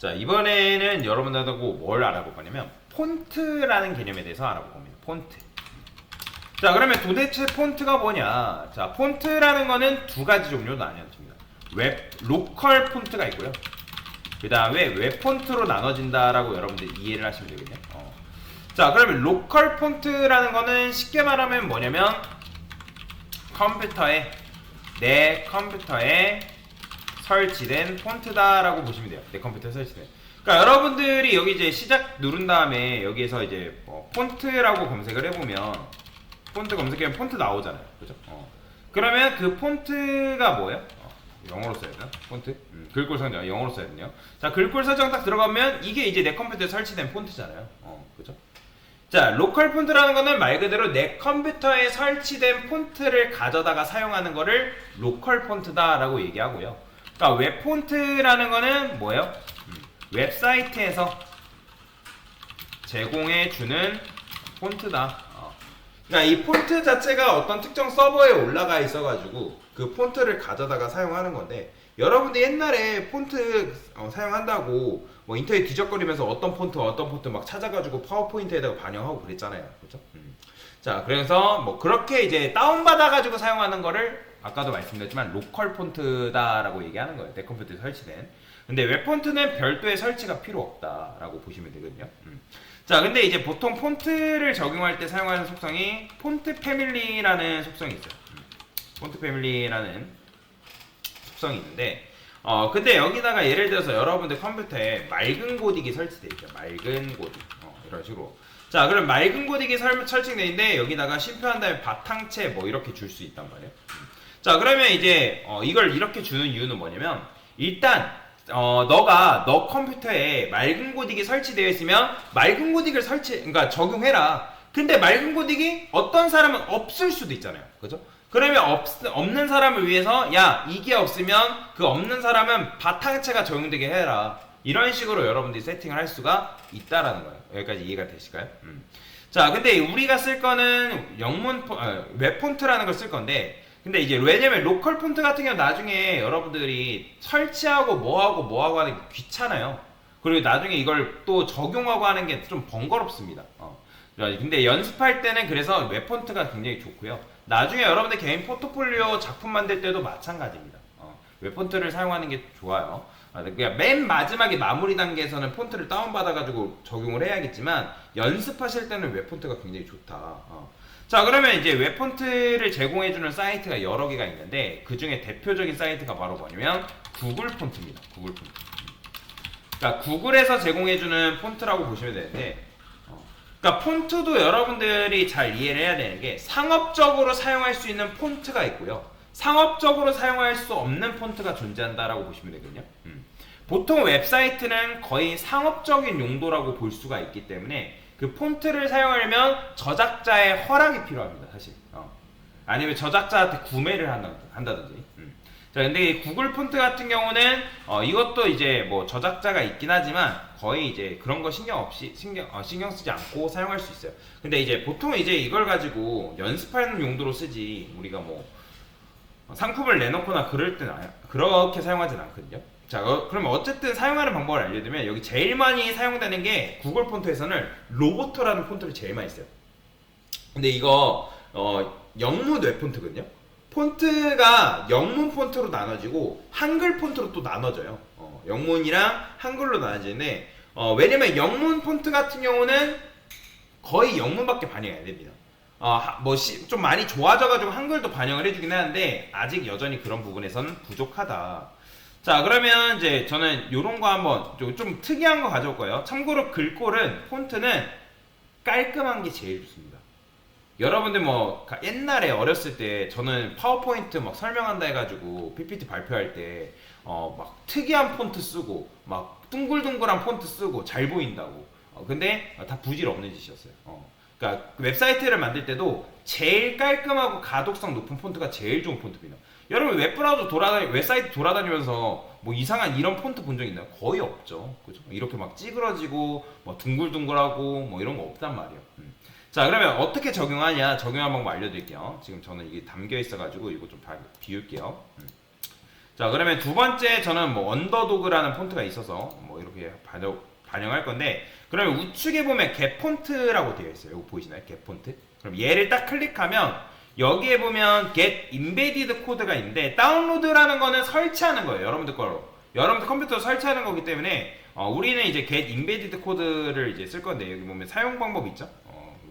자, 이번에는 여러분들하고 뭘 알아볼 거냐면 폰트라는 개념에 대해서 알아볼 겁니다. 폰트. 자, 그러면 도대체 폰트가 뭐냐? 자, 폰트라는 거는 두 가지 종류로 나뉘어집니다. 웹 로컬 폰트가 있고요. 그 다음에 웹 폰트로 나눠진다라고 여러분들 이해를 하시면 되겠네요. 자, 그러면 로컬 폰트라는 거는 쉽게 말하면 뭐냐면 내 컴퓨터에 설치된 폰트다라고 보시면 돼요. 내 컴퓨터에 설치된. 그러니까 여러분들이 여기 이제 시작 누른 다음에 여기에서 이제 폰트라고 검색을 해보면 폰트 검색하면 폰트 나오잖아요. 그죠? 그러면 그 폰트가 뭐예요? 영어로 써야 되나? 폰트? 글꼴 설정 영어로 써야 되네요. 자, 글꼴 설정 딱 들어가면 이게 이제 내 컴퓨터에 설치된 폰트잖아요. 그죠? 자, 로컬 폰트라는 거는 말 그대로 내 컴퓨터에 설치된 폰트를 가져다가 사용하는 거를 로컬 폰트다라고 얘기하고요. 그러니까 웹 폰트라는 거는 뭐예요? 웹사이트에서 제공해 주는 폰트다. 그러니까 이 폰트 자체가 어떤 특정 서버에 올라가 있어가지고 그 폰트를 가져다가 사용하는 건데, 여러분들 옛날에 폰트 사용한다고 뭐 인터넷 뒤적거리면서 어떤 폰트 막 찾아가지고 파워포인트에다가 반영하고 그랬잖아요. 그렇죠? 자, 그래서 뭐 그렇게 이제 다운받아가지고 사용하는 거를 아까도 말씀드렸지만 로컬 폰트다라고 얘기하는 거예요. 내 컴퓨터에 설치된. 근데 웹 폰트는 별도의 설치가 필요 없다라고 보시면 되거든요. 자, 근데 이제 보통 폰트를 적용할 때 사용하는 속성이 폰트 패밀리라는 속성이 있어요. 폰트 패밀리라는 속성이 있는데, 근데 여기다가 예를 들어서 여러분들 컴퓨터에 맑은 고딕이 설치되어 있죠. 맑은 고딕. 이런 식으로. 자, 그럼 맑은 고딕이 설치되어 있는데 여기다가 심표한 다음에 바탕체 뭐 이렇게 줄 수 있단 말이에요. 자, 그러면 이제 이걸 이렇게 주는 이유는 뭐냐면, 일단 너가 너 컴퓨터에 맑은 고딕이 설치되어 있으면 맑은 고딕을 그러니까 적용해라. 근데 맑은 고딕이 어떤 사람은 없을 수도 있잖아요. 그죠? 그러면 없는 사람을 위해서 야, 이게 없으면 그 없는 사람은 바탕체가 적용되게 해라. 이런 식으로 여러분들이 세팅을 할 수가 있다라는 거예요. 여기까지 이해가 되실까요? 자, 근데 우리가 쓸 거는 웹 폰트라는 걸 쓸 건데, 근데 이제 왜냐면 로컬 폰트 같은 경우 나중에 여러분들이 설치하고 뭐하고 하는 게 귀찮아요. 그리고 나중에 이걸 또 적용하고 하는 게 좀 번거롭습니다. 근데 연습할 때는 그래서 웹 폰트가 굉장히 좋고요. 나중에 여러분들 개인 포트폴리오 작품 만들 때도 마찬가지입니다. 웹 폰트를 사용하는 게 좋아요. 그러니까 맨 마지막에 마무리 단계에서는 폰트를 다운받아가지고 적용을 해야겠지만 연습하실 때는 웹 폰트가 굉장히 좋다. 자, 그러면 이제 웹 폰트를 제공해주는 사이트가 여러 개가 있는데 그 중에 대표적인 사이트가 바로 뭐냐면 구글 폰트입니다. 구글 폰트. 그러니까 구글에서 제공해주는 폰트라고 보시면 되는데, 그러니까 폰트도 여러분들이 잘 이해를 해야 되는 게 상업적으로 사용할 수 있는 폰트가 있고요. 상업적으로 사용할 수 없는 폰트가 존재한다라고 보시면 되거든요. 보통 웹사이트는 거의 상업적인 용도라고 볼 수가 있기 때문에 그 폰트를 사용하려면 저작자의 허락이 필요합니다, 사실. 아니면 저작자한테 구매를 한다든지. 자, 근데 이 구글 폰트 같은 경우는 이것도 이제 뭐 저작자가 있긴 하지만 거의 이제 그런 거 신경 쓰지 않고 사용할 수 있어요. 근데 이제 보통 이제 이걸 가지고 연습하는 용도로 쓰지 우리가 뭐 상품을 내놓거나 그럴 때는 그렇게 사용하진 않거든요. 자, 그러면 어쨌든 사용하는 방법을 알려드리면 여기 제일 많이 사용되는 게 구글 폰트에서는 로보토라는 폰트를 제일 많이 써요. 근데 이거 영문 웹 폰트거든요. 폰트가 영문 폰트로 나눠지고 한글 폰트로 또 나눠져요. 영문이랑 한글로 나눠지는데 왜냐면 영문 폰트 같은 경우는 거의 영문밖에 반영이 안 됩니다. 좀 많이 좋아져가지고 한글도 반영을 해주긴 하는데 아직 여전히 그런 부분에서는 부족하다. 자, 그러면 이제 저는 요런 거 한번 좀 특이한 거 가져올 거예요. 참고로 글꼴은 폰트는 깔끔한 게 제일 좋습니다. 여러분들 뭐 옛날에 어렸을 때 저는 파워포인트 막 설명한다 해가지고 PPT 발표할 때 막 특이한 폰트 쓰고 막 둥글둥글한 폰트 쓰고 잘 보인다고. 근데 다 부질없는 짓이었어요. 그러니까 웹사이트를 만들 때도 제일 깔끔하고 가독성 높은 폰트가 제일 좋은 폰트입니다. 여러분 웹사이트 돌아다니면서 뭐 이상한 이런 폰트 본 적 있나요? 거의 없죠. 그죠? 이렇게 막 찌그러지고 뭐 둥글둥글하고 뭐 이런 거 없단 말이에요. 자, 그러면 어떻게 적용하냐, 적용하는 방법 알려드릴게요. 지금 저는 이게 담겨 있어가지고 이거 좀 비울게요. 자, 자, 그러면 두 번째 저는 뭐 언더도그라는 폰트가 있어서 뭐 이렇게 반영할 건데, 그러면 우측에 보면 get 폰트라고 되어 있어요. 이거 보이시나요? get 폰트. 그럼 얘를 딱 클릭하면 여기에 보면 get embedded 코드가 있는데, 다운로드라는 거는 설치하는 거예요. 여러분들 거로. 여러분들 컴퓨터로 설치하는 거기 때문에 우리는 이제 get embedded 코드를 이제 쓸 건데, 여기 보면 사용 방법 있죠?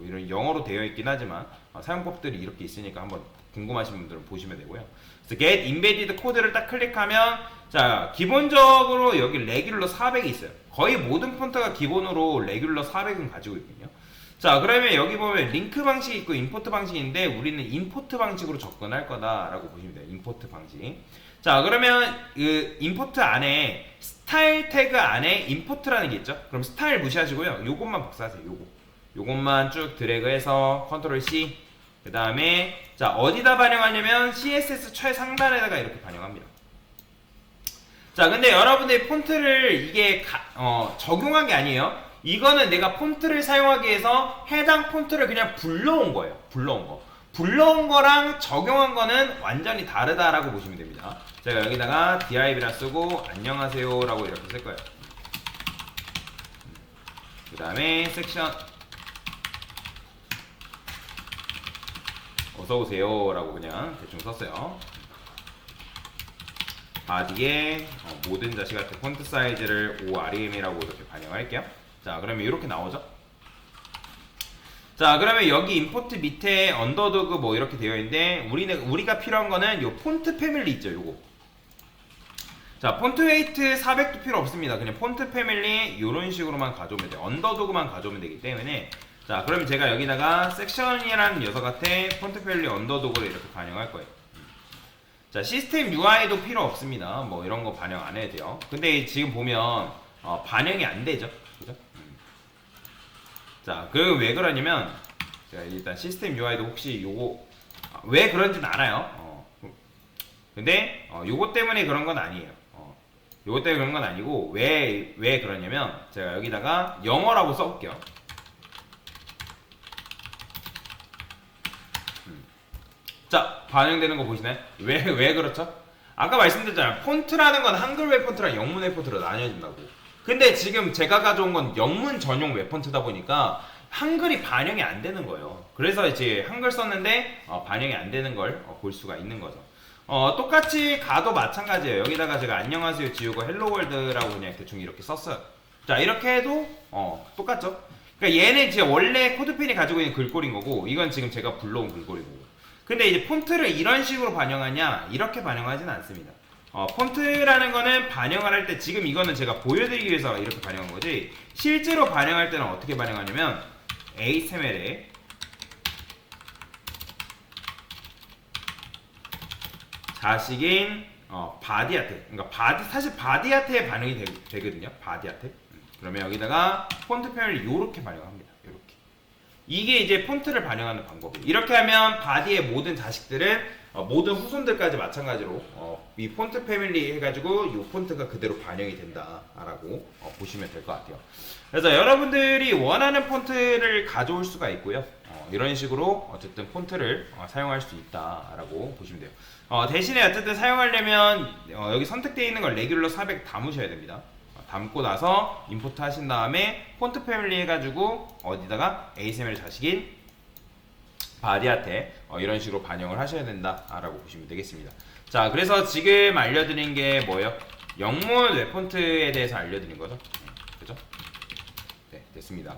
이런 영어로 되어 있긴 하지만 사용법들이 이렇게 있으니까 한번 궁금하신 분들은 보시면 되고요. 그래서 get embedded 코드를 딱 클릭하면, 자, 기본적으로 여기 레귤러 400이 있어요. 거의 모든 폰트가 기본으로 레귤러 400은 가지고 있거든요. 자, 그러면 여기 보면 링크 방식이 있고 임포트 방식인데, 우리는 임포트 방식으로 접근할 거다라고 보시면 돼요. 임포트 방식. 자, 그러면 그 임포트 안에 스타일 태그 안에 임포트라는 게 있죠. 그럼 스타일 무시하시고요. 요것만 복사하세요. 요것만 쭉 드래그해서 컨트롤 C. 그 다음에 자, 어디다 반영하냐면 CSS 최상단에다가 이렇게 반영합니다. 자, 근데 여러분들이 폰트를 이게 적용한 게 아니에요. 이거는 내가 폰트를 사용하기 위해서 해당 폰트를 그냥 불러온 거예요. 불러온 거랑 적용한 거는 완전히 다르다라고 보시면 됩니다. 제가 여기다가 div라 쓰고 안녕하세요 라고 이렇게 쓸 거예요. 그 다음에 섹션 어서오세요 라고 그냥 대충 썼어요. 바디에 모든 자식한테 폰트 사이즈를 ORM이라고 이렇게 반영할게요. 자, 그러면 이렇게 나오죠. 자, 그러면 여기 임포트 밑에 언더도그 뭐 이렇게 되어 있는데, 우리가 필요한 거는 요 폰트 패밀리 있죠, 요거. 자, 폰트 웨이트 400도 필요 없습니다. 그냥 폰트 패밀리 요런 식으로만 가져오면 돼요. 언더도그만 가져오면 되기 때문에. 자, 그러면 제가 여기다가 섹션이라는 녀석한테 폰트 패밀리 언더도그를 이렇게 반영할 거예요. 자, 시스템 UI도 필요 없습니다. 뭐 이런 거 반영 안 해도 돼요. 근데 지금 보면 반영이 안 되죠, 그죠? 자, 그 왜 그러냐면, 제가 일단 시스템 UI도 혹시 요거 왜 그런지는 알아요. 근데 요거 때문에 그런 건 아니에요. 요거 때문에 그런 건 아니고, 왜 그러냐면, 제가 여기다가 영어라고 써볼게요. 자, 반영되는 거 보시나요? 왜 그렇죠? 아까 말씀드렸잖아요. 폰트라는 건 한글 웹폰트랑 영문 웹폰트로 나뉘어진다고. 근데 지금 제가 가져온 건 영문 전용 웹폰트다 보니까 한글이 반영이 안 되는 거예요. 그래서 이제 한글 썼는데 반영이 안 되는 걸 볼 수가 있는 거죠. 똑같이 가도 마찬가지예요. 여기다가 제가 안녕하세요 지우고 헬로월드라고 그냥 대충 이렇게 썼어요. 자, 이렇게 해도 똑같죠? 그러니까 얘는 이제 원래 코드펜이 가지고 있는 글꼴인 거고, 이건 지금 제가 불러온 글꼴이고. 근데 이제 폰트를 이런 식으로 반영하냐, 이렇게 반영하지는 않습니다. 폰트라는 거는 반영을 할 때, 지금 이거는 제가 보여드리기 위해서 이렇게 반영한 거지, 실제로 반영할 때는 어떻게 반영하냐면 HTML에 자식인 바디아트, 그러니까 사실 바디아트에 반영이 되거든요. 바디아트. 그러면 여기다가 폰트 패널을 이렇게 반영합니다. 이렇게. 이게 이제 폰트를 반영하는 방법이에요. 이렇게 하면 바디의 모든 자식들은 모든 후손들까지 마찬가지로 이 폰트 패밀리 해가지고 이 폰트가 그대로 반영이 된다라고 보시면 될 것 같아요. 그래서 여러분들이 원하는 폰트를 가져올 수가 있고요. 이런 식으로 어쨌든 폰트를 사용할 수 있다라고 보시면 돼요. 대신에 어쨌든 사용하려면 여기 선택되어 있는 걸 레귤러 400 담으셔야 됩니다. 담고 나서 임포트 하신 다음에 폰트 패밀리 해가지고 어디다가 HTML 자식인 바디한테 이런 식으로 반영을 하셔야 된다라고 보시면 되겠습니다. 자, 그래서 지금 알려드린 게 뭐예요? 영문 웹폰트에 대해서 알려드린 거죠. 그죠? 네, 됐습니다.